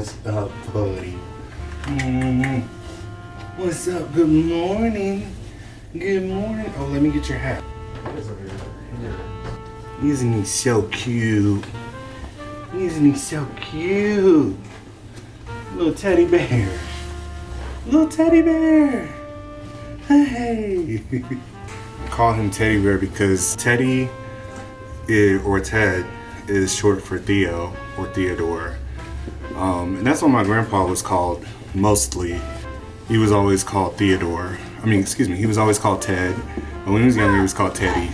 What's up, buddy? What's up? Good morning. Good morning. Oh, let me get your hat. Isn't he so cute? Isn't he so cute? Little teddy bear. Little teddy bear. Hey. I call him Teddy Bear because Teddy or Ted is short for Theo or Theodore. And that's what my grandpa was called mostly. He was always called Theodore. He was always called Ted. But when he was younger, he was called Teddy.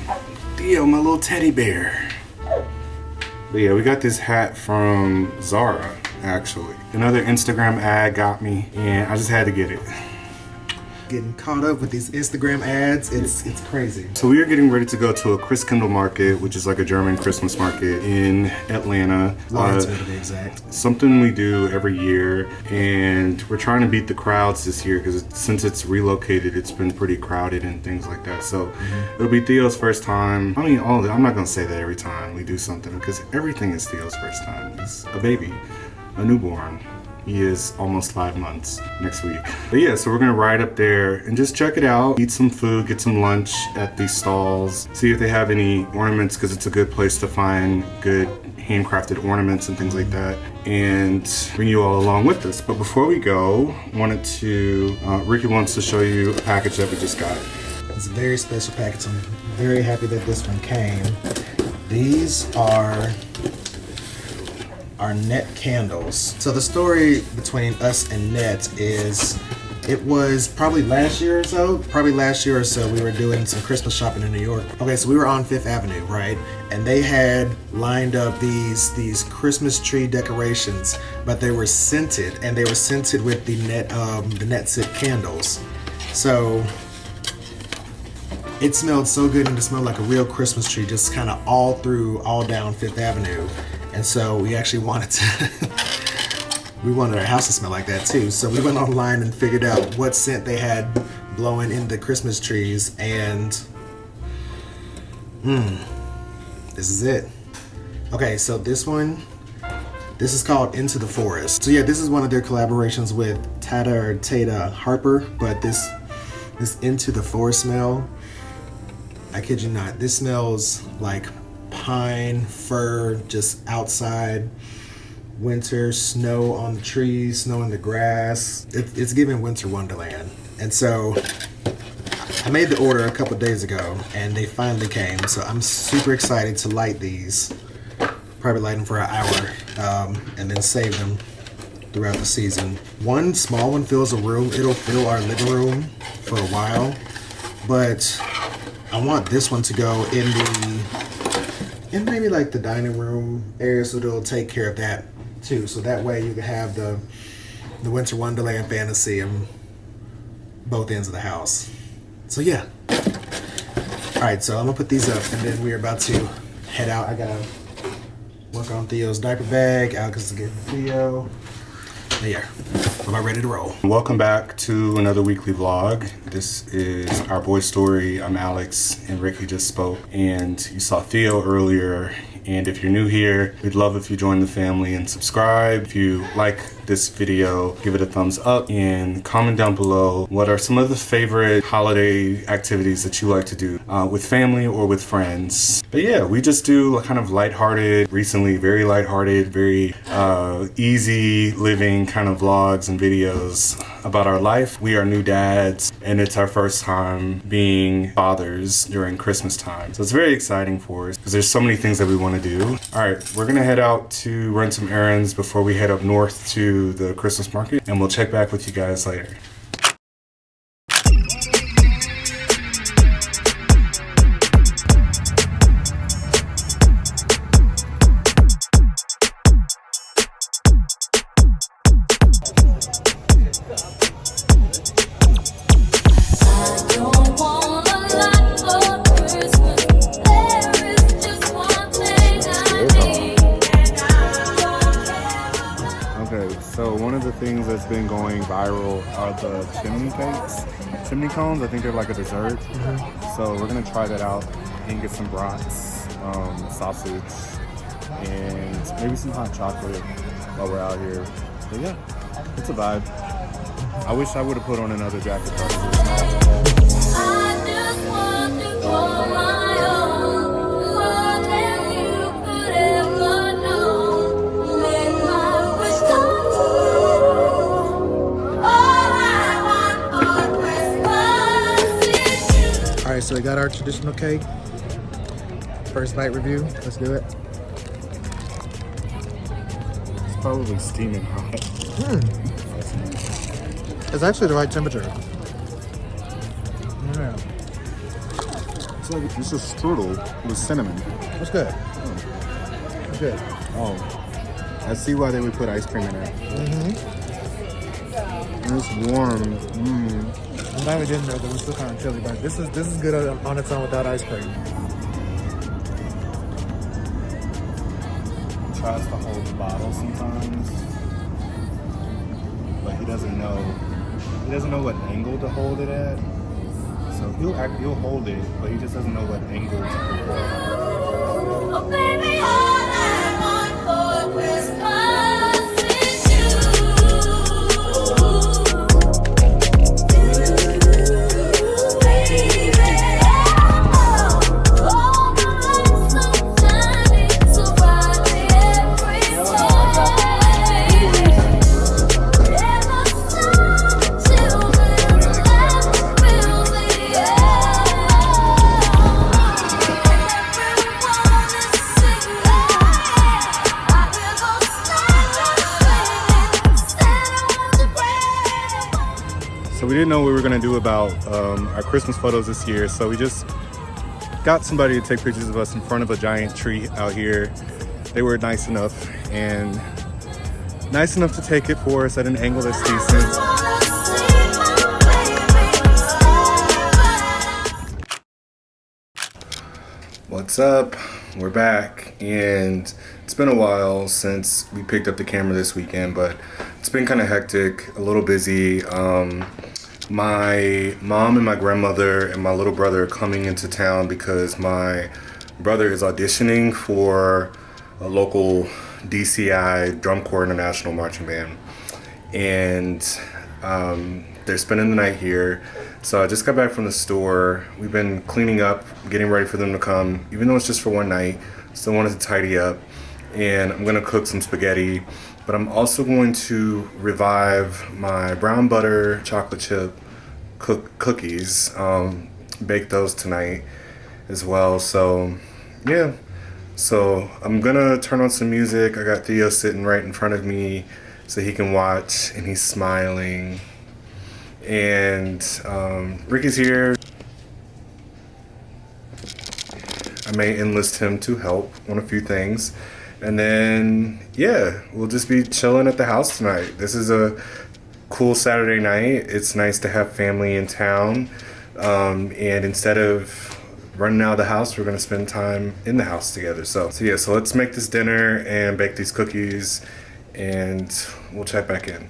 Theo, my little teddy bear. But yeah, we got this hat from Zara, actually. Another Instagram ad got me, and I just had to get it. Getting caught up with these Instagram ads, it's crazy. So we are getting ready to go to a Christkindl market, which is like a German Christmas market in Atlanta. Lawrenceville to be exact. Something we do every year, and we're trying to beat the crowds this year because since it's relocated, it's been pretty crowded and things like that. So it'll be Theo's first time. I'm not gonna say that every time we do something because everything is Theo's first time. He's a baby, a newborn. He is almost 5 months next week. But yeah, so we're gonna ride up there and just check it out, eat some food, get some lunch at these stalls, see if they have any ornaments because it's a good place to find good handcrafted ornaments and things like that, and bring you all along with us. But before we go, Ricky wants to show you a package that we just got. It's a very special package. I'm very happy that this one came. These are our net candles. So the story between us and Net is, it was probably last year or so, we were doing some Christmas shopping in New York. Okay, so we were on 5th Avenue, right? And they had lined up these Christmas tree decorations, but they were scented, and they were scented with the net scent candles. So it smelled so good, and it smelled like a real Christmas tree, just kind of all down 5th Avenue. And so we actually wanted our house to smell like that too. So we went online and figured out what scent they had blowing in the Christmas trees, and this is it. Okay, so this is called Into the Forest. So yeah, this is one of their collaborations with Tata Harper, but this Into the Forest smell, I kid you not, this smells like pine, fir, just outside, winter, snow on the trees, snow in the grass. It's giving winter wonderland. And so I made the order a couple days ago, and they finally came. So I'm super excited to light these. Probably light them for an hour, and then save them throughout the season. One small one fills a room. It'll fill our living room for a while, but I want this one to go in maybe like the dining room area, so it'll take care of that too. So that way you can have the winter wonderland fantasy in both ends of the house. So yeah. All right, so I'm gonna put these up, and then we're about to head out. I gotta work on Theo's diaper bag. Alka's getting Theo. There, I'm about ready to roll. Welcome back to another weekly vlog. This is Our Boy Story. I'm Alex, and Ricky just spoke, and you saw Theo earlier. And if you're new here, we'd love if you join the family and subscribe. If you like this video, give it a thumbs up and comment down below what are some of the favorite holiday activities that you like to do with family or with friends. But yeah, we just do kind of lighthearted, recently very lighthearted, very easy living kind of vlogs and videos about our life. We are new dads, and it's our first time being fathers during Christmas time. So it's very exciting for us because there's so many things that we want to do. All right, we're gonna head out to run some errands before we head up north to the Christmas market, and we'll check back with you guys later. So one of the things that's been going viral are the chimney cakes, chimney cones. I think they're like a dessert. So we're gonna try that out and get some brats, sausage, and maybe some hot chocolate while we're out here. But yeah, it's a vibe. I wish I would have put on another jacket though. I just want to call my own, more than you could ever know. Make my wish come true. All I want for Christmas is you. All right, so we got our traditional cake. First bite review. Let's do it. It's probably steaming hot. It's actually the right temperature. Yeah, It's like it's a strudel with cinnamon. that's good. That's good. Oh, I see why they would put ice cream in it. And it's warm. I'm glad we didn't know that it was still kind of chilly, but this is good on its own without ice cream. Tries to hold the bottle sometimes, but he doesn't know. He doesn't know what angle to hold it at. So he'll hold it, but he just doesn't know what angle to hold it. Oh baby, all I want for Christmas is you. Baby, oh my lights so shining so brightly every day. Ever since children left fill the air. Everyone is singing. I hear those strangers singing. So we didn't know what we were gonna do about our Christmas photos this year, so we just got somebody to take pictures of us in front of a giant tree out here. They were nice enough to take it for us at an angle that's decent. What's up? We're back, and it's been a while since we picked up the camera this weekend, but it's been kind of hectic, a little busy. My mom and my grandmother and my little brother are coming into town because my brother is auditioning for a local DCI Drum Corps International Marching Band, and they're spending the night here. So I just got back from the store. We've been cleaning up, getting ready for them to come, even though it's just for one night. Still wanted to tidy up, and I'm gonna cook some spaghetti, but I'm also going to revive my brown butter chocolate chip cookies, bake those tonight as well. So yeah, so I'm gonna turn on some music. I got Theo sitting right in front of me so he can watch, and he's smiling. And Ricky's here. I may enlist him to help on a few things. And then, yeah, we'll just be chilling at the house tonight. This is a cool Saturday night. It's nice to have family in town. And instead of running out of the house, we're gonna spend time in the house together. So yeah, so let's make this dinner and bake these cookies, and we'll check back in.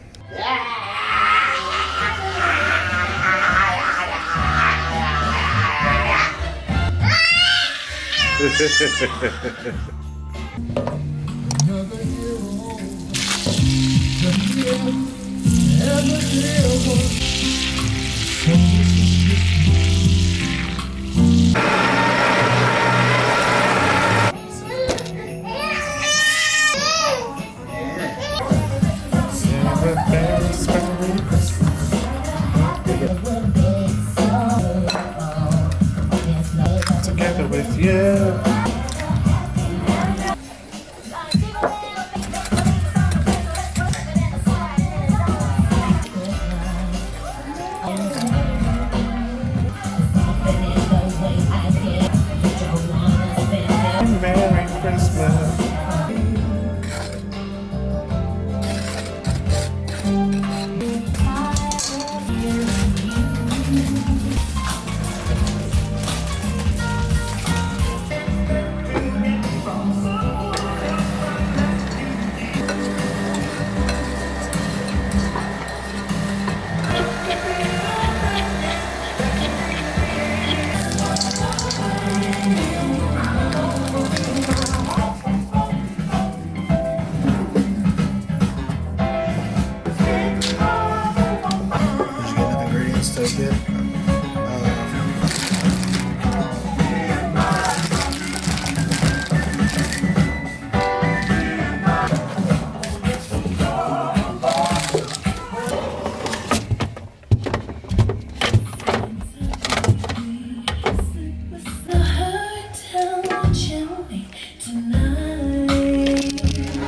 Together with you. Merry Christmas.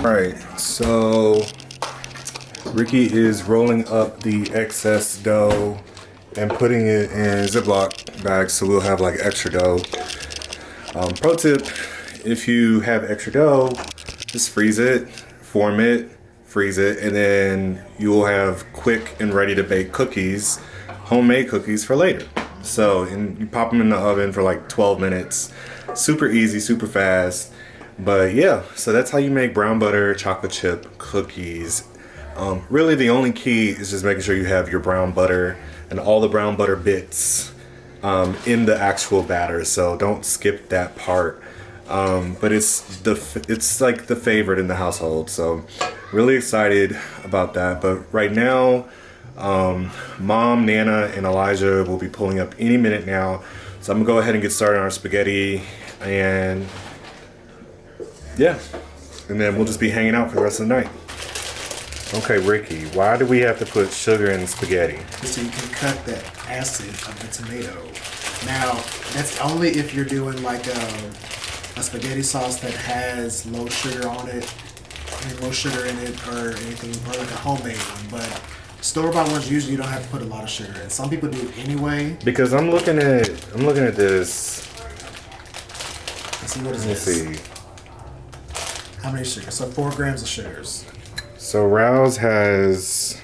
Alright, so Ricky is rolling up the excess dough and putting it in Ziploc bags so we'll have like extra dough. Pro tip, if you have extra dough, just freeze it, form it, freeze it, and then you will have quick and ready to bake cookies, homemade cookies for later. So, and you pop them in the oven for like 12 minutes. Super easy, super fast. But yeah, so that's how you make brown butter chocolate chip cookies. Really the only key is just making sure you have your brown butter and all the brown butter bits in the actual batter. So don't skip that part. But it's like the favorite in the household. So really excited about that. But right now, Mom, Nana, and Elijah will be pulling up any minute now. So I'm gonna go ahead and get started on our spaghetti, and yeah, and then we'll just be hanging out for the rest of the night. Okay, Ricky, why do we have to put sugar in spaghetti? So you can cut the acid of the tomato. Now, that's only if you're doing like a spaghetti sauce that has low sugar on it, low sugar in it, or anything, or like a homemade one. But store-bought ones usually you don't have to put a lot of sugar in. Some people do anyway. Because I'm looking at this. Let's see, what is Let's this? see. How many sugars? So 4 grams of sugars. So Rouse has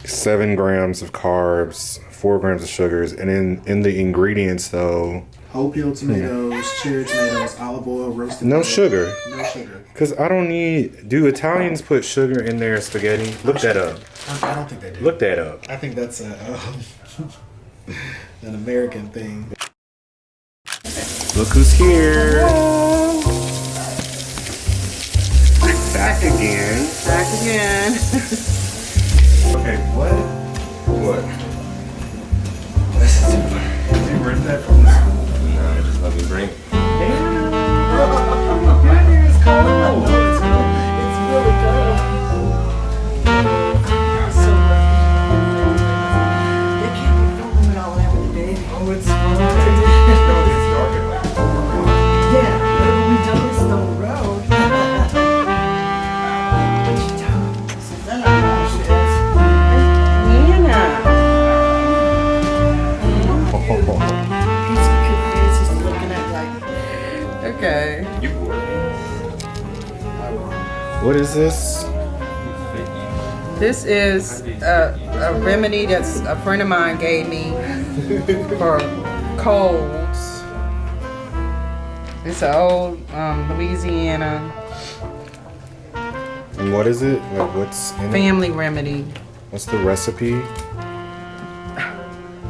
7 grams of carbs, 4 grams of sugars, and in the ingredients though, Whole peel tomatoes, cherry tomatoes, olive oil, roasted. no milk. sugar. No sugar. Cause I don't need. Do Italians put sugar in their spaghetti? Look that up. I don't think they do. Look that up. I think that's an American thing. Look who's here. Back again. Back again. Okay, what? What? Did you rent that from the school? No, just let me bring it. It's cold. It's really cold. So they can't be filming it all every day. Oh, it's fine. No, it's dark at like 4 o'clock. Yeah, but we done this Stone Road. What you talking? This is that our shit. He's confused. He's looking at like. Okay. You would. What is this? This is a remedy that's a friend of mine gave me for colds. It's an old Louisiana And what is it? Like, what's in it? family remedy. What's the recipe?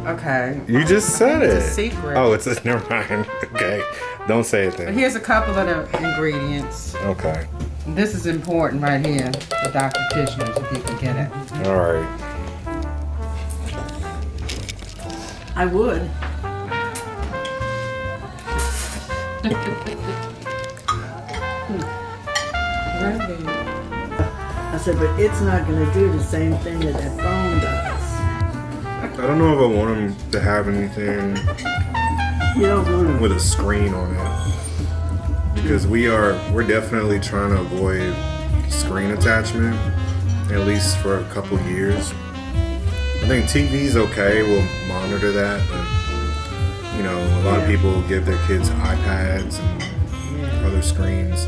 Okay. You just said it. It's a secret. Oh, it's a, never mind. Okay. Don't say it But then. here's a couple of the ingredients. Okay. This is important right here, the Dr. Kitchener's, if you can get it. All right. I would. I said, but it's not going to do the same thing that that phone does. I don't know if I want them to have anything You don't want to. with a screen on it. Because we're definitely trying to avoid screen attachment, at least for a couple years. I think TV's okay, we'll monitor that, but you know, a lot of people give their kids iPads and other screens.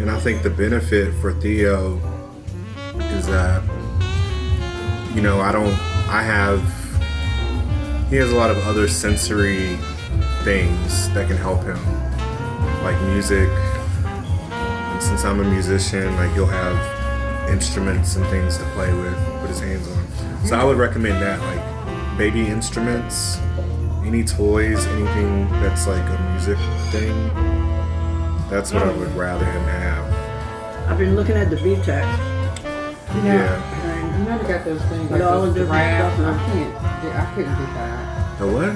And I think the benefit for Theo is that, you know, he has a lot of other sensory things that can help him, like music. And since I'm a musician, like he'll have instruments and things to play with, put his hands on. So I would recommend that, like baby instruments, any toys, anything that's like a music thing. That's what I would rather him have. I've been looking at the VTech. Yeah. You never got those things With like all those the different giraffe. stuff. I couldn't get that. The what?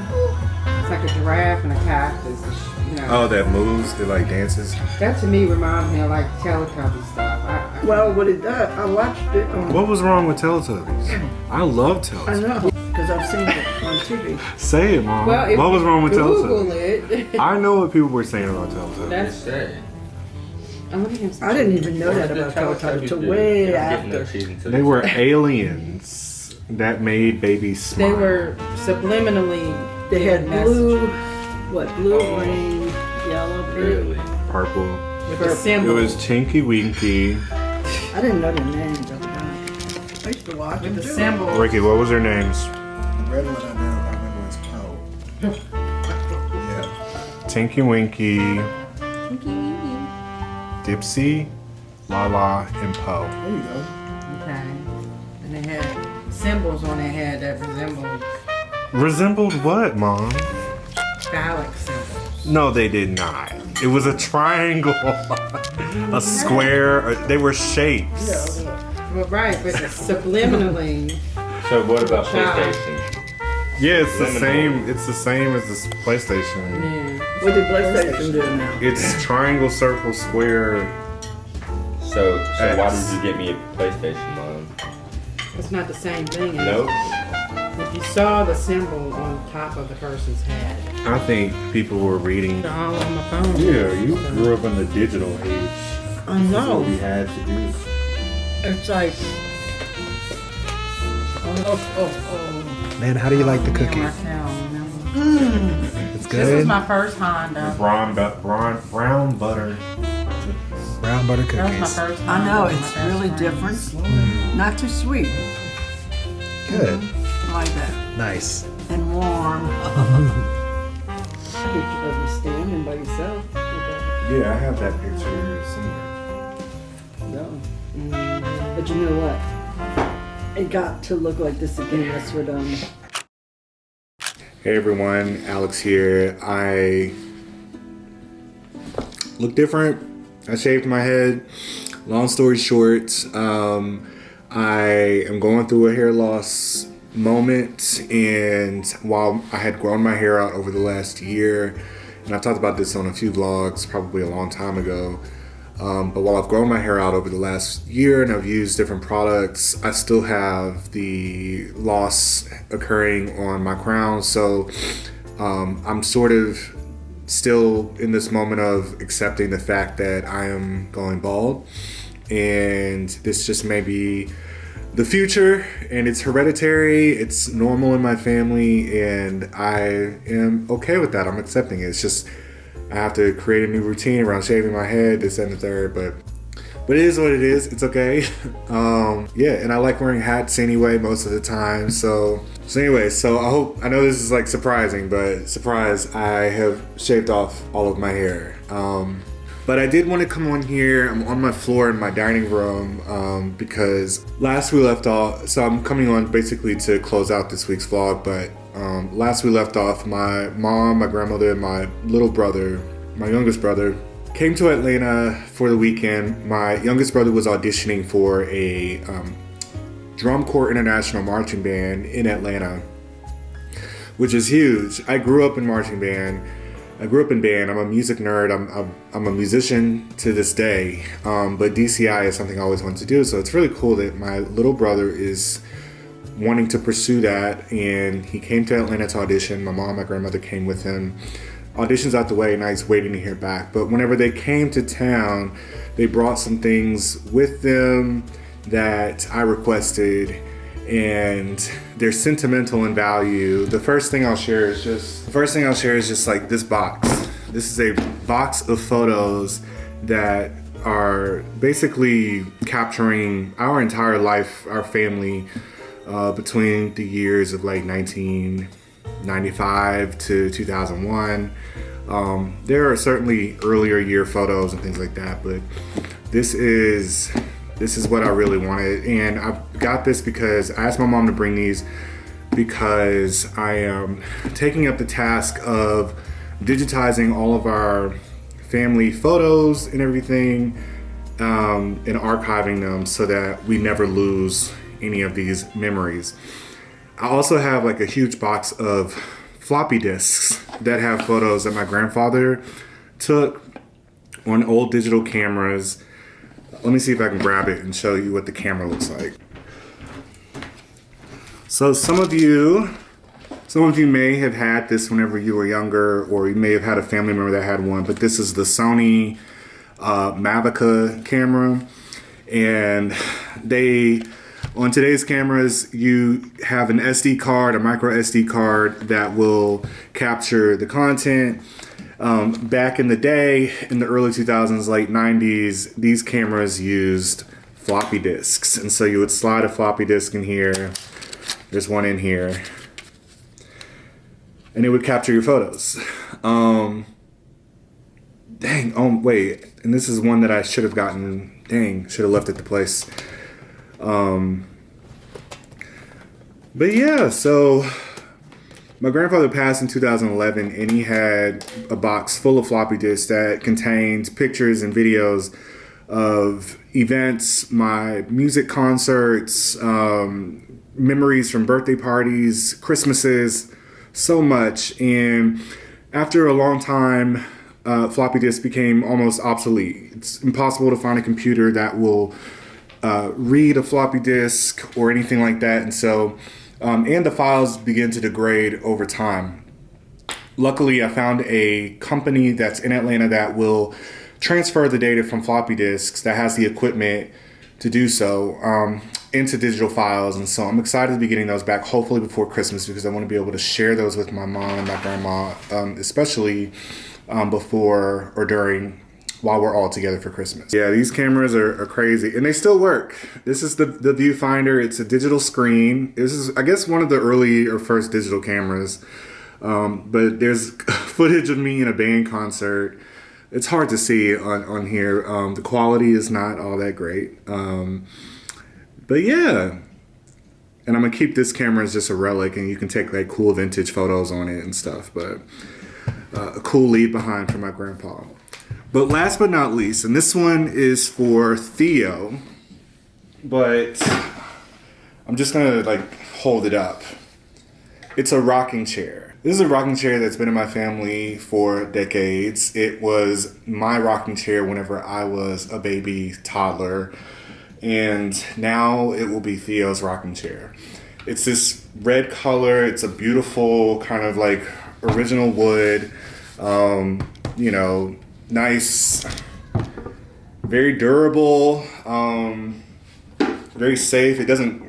It's like a giraffe and a cactus, you know. Oh, that moves, it like dances. That to me reminds me of like Teletubby stuff. Well, what it does, I watched it on. What was wrong with Teletubbies? I love I Teletubbies. know, because I've seen it on TV. Say it, Mom. Well, if What was wrong with Google Teletubbies? it. I know what people were saying about Teletubbies. That's I didn't even know that about Teletubbies until way after. They were aliens that made babies smile. They were subliminally. They had messages. blue, green, yellow, pink. Purple. With the It symbol. was Tinky Winky. I didn't know their names. I used to watch them With the too. symbol. Ricky, what was their names? The red one I remember was Poe. Yeah. Tinky Winky, Dipsy, Lala, and Poe. There you go. Okay. And they had symbols on their head that resembled Resembled what, Mom? phallic symbols. No, they did not. It was a triangle, a square. They were shapes. Well, right, but it's subliminally. So what about Child. PlayStation? Yeah, it's the Liminal. same. It's the same as this PlayStation. Yeah. What did PlayStation do now? It's triangle, circle, square. So why X. did you get me a PlayStation, Mom? It's not the same thing. as- No. If you saw the symbol on top of the person's head. I think people were reading. They're all on my phone. Yeah, you grew up in the digital age. I know. We had to do. It's like, oh. Man, how do you like the Yeah, cookie? Raquel, remember? It's This was good. my first Honda. Brown butter. Brown butter That was my cookies. first Honda. I know, with my it's best really friend. different. Not too sweet. Good. I like that. Nice. And warm. Picture of you standing by yourself. Yeah, I have that picture somewhere. No. But you know what? It got to look like this again. That's what Hey everyone, Alex here. I look different. I shaved my head. Long story short, I am going through a hair loss moment, and while I had grown my hair out over the last year, and I talked about this on a few vlogs probably a long time ago, but while I've grown my hair out over the last year and I've used different products, I still have the loss occurring on my crown. So I'm sort of still in this moment of accepting the fact that I am going bald, and this just may be the future, and it's hereditary, it's normal in my family, and I am okay with that. I'm accepting it. It's just I have to create a new routine around shaving my head, this and the third, but it is what it is. It's okay. Yeah, and I like wearing hats anyway most of the time. So anyway, I know this is like surprising, but surprise, I have shaved off all of my hair. But I did want to come on here. I'm on my floor in my dining room because last we left off, so I'm coming on basically to close out this week's vlog, but last we left off, my mom, my grandmother, and my little brother, my youngest brother, came to Atlanta for the weekend. My youngest brother was auditioning for a Drum Corps International Marching Band in Atlanta, which is huge. I grew up in marching band. I grew up in band. I'm a music nerd. I'm a musician to this day. But DCI is something I always wanted to do. So it's really cool that my little brother is wanting to pursue that. And he came to Atlanta to audition. My mom, my grandmother came with him. Auditions out the way, and I was waiting to hear back. But whenever they came to town, they brought some things with them that I requested, and they're sentimental in value. The first thing I'll share is just like this box. This is a box of photos that are basically capturing our entire life, our family, between the years of like 1995 to 2001. There are certainly earlier year photos and things like that, but this is what I really wanted. And I got this because I asked my mom to bring these because I am taking up the task of digitizing all of our family photos and everything, and archiving them so that we never lose any of these memories. I also have like a huge box of floppy disks that have photos that my grandfather took on old digital cameras. Let me see if I can grab it and show you what the camera looks like. So some of you may have had this whenever you were younger, or you may have had a family member that had one, but this is the Sony Mavica camera, and on today's cameras, you have an SD card, a micro SD card that will capture the content. Back in the day, in the early 2000s, late 90s, these cameras used floppy disks. And so you would slide a floppy disk in here. There's one in here. And it would capture your photos. Wait. And this is one that I should have gotten. Should have left at the place. But yeah, so my grandfather passed in 2011, and he had a box full of floppy disks that contained pictures and videos of events, my music concerts, memories from birthday parties, Christmases, so much. And after a long time, floppy disks became almost obsolete. It's impossible to find a computer that will read a floppy disk or anything like that. And so, and the files begin to degrade over time. Luckily, I found a company that's in Atlanta that will transfer the data from floppy disks, that has the equipment to do so, into digital files. And so I'm excited to be getting those back, hopefully before Christmas, because I want to be able to share those with my mom and my grandma, especially before or during, while we're all together for Christmas. Yeah, these cameras are crazy, and they still work. This is the viewfinder. It's a digital screen. This is, I guess, one of the early or first digital cameras. But there's footage of me in a band concert. It's hard to see on here. The quality is not all that great. But yeah. And I'm gonna keep this camera as just a relic, and you can take like cool vintage photos on it and stuff. But a cool leave behind for my grandpa. But last but not least, and this one is for Theo, but I'm just gonna like hold it up. It's a rocking chair. This is a rocking chair that's been in my family for decades. It was my rocking chair whenever I was a baby toddler, and now it will be Theo's rocking chair. It's this red color. It's a beautiful kind of like original wood, nice, very durable, very safe. It doesn't,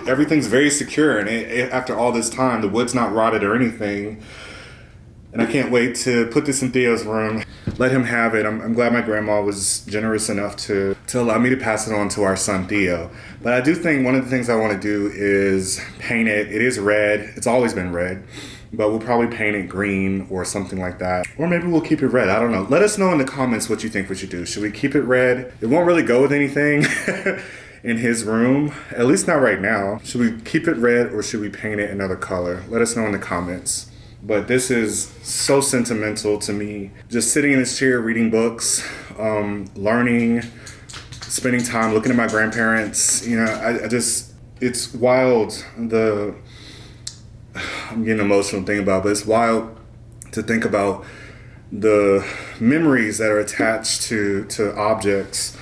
everything's very secure. And after all this time, the wood's not rotted or anything. And I can't wait to put this in Theo's room, let him have it. I'm glad my grandma was generous enough to allow me to pass it on to our son, Theo. But I do think one of the things I want to do is paint it. It is red. It's always been red. But we'll probably paint it green or something like that. Or maybe we'll keep it red. I don't know. Let us know in the comments what you think we should do. Should we keep it red? It won't really go with anything in his room. At least not right now. Should we keep it red or should we paint it another color? Let us know in the comments. But this is so sentimental to me. Just sitting in this chair, reading books, learning, spending time looking at my grandparents. It's wild. I'm getting emotional thinking about it, but it's wild to think about the memories that are attached to objects,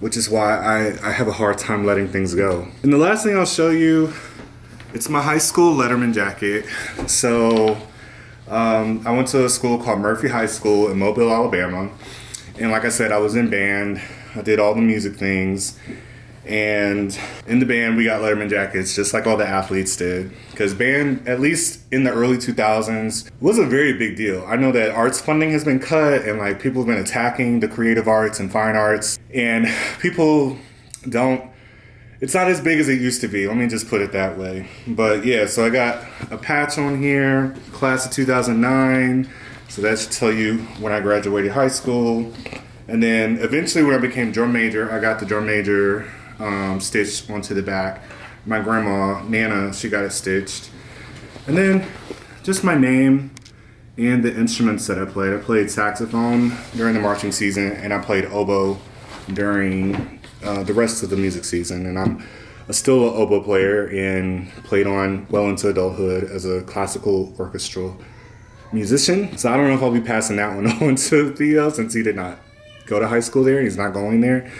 which is why I have a hard time letting things go. And the last thing I'll show you, it's my high school Letterman jacket. So I went to a school called Murphy High School in Mobile, Alabama. And like I said, I was in band. I did all the music things. And in the band, we got Letterman jackets, just like all the athletes did. Because band, at least in the early 2000s, was a very big deal. I know that arts funding has been cut, and like people have been attacking the creative arts and fine arts. And people it's not as big as it used to be. Let me just put it that way. But yeah, so I got a patch on here, class of 2009. So that should tell you when I graduated high school. And then eventually when I became drum major, I got the drum major stitched onto the back. My grandma, Nana, she got it stitched. And then just my name and the instruments that I played. I played saxophone during the marching season, and I played oboe during the rest of the music season. And I'm still an oboe player and played on well into adulthood as a classical orchestral musician. So I don't know if I'll be passing that one on to Theo, since he did not go to high school there and he's not going there.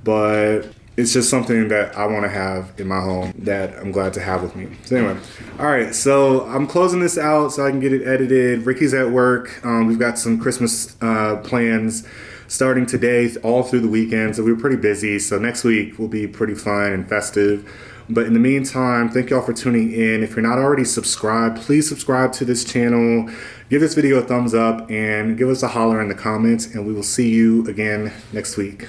But it's just something that I want to have in my home that I'm glad to have with me. So anyway, all right, so I'm closing this out so I can get it edited. Ricky's at work. We've got some Christmas plans starting today all through the weekend, so we're pretty busy. So next week will be pretty fun and festive. But in the meantime, thank y'all for tuning in. If you're not already subscribed, please subscribe to this channel. Give this video a thumbs up and give us a holler in the comments, and we will see you again next week.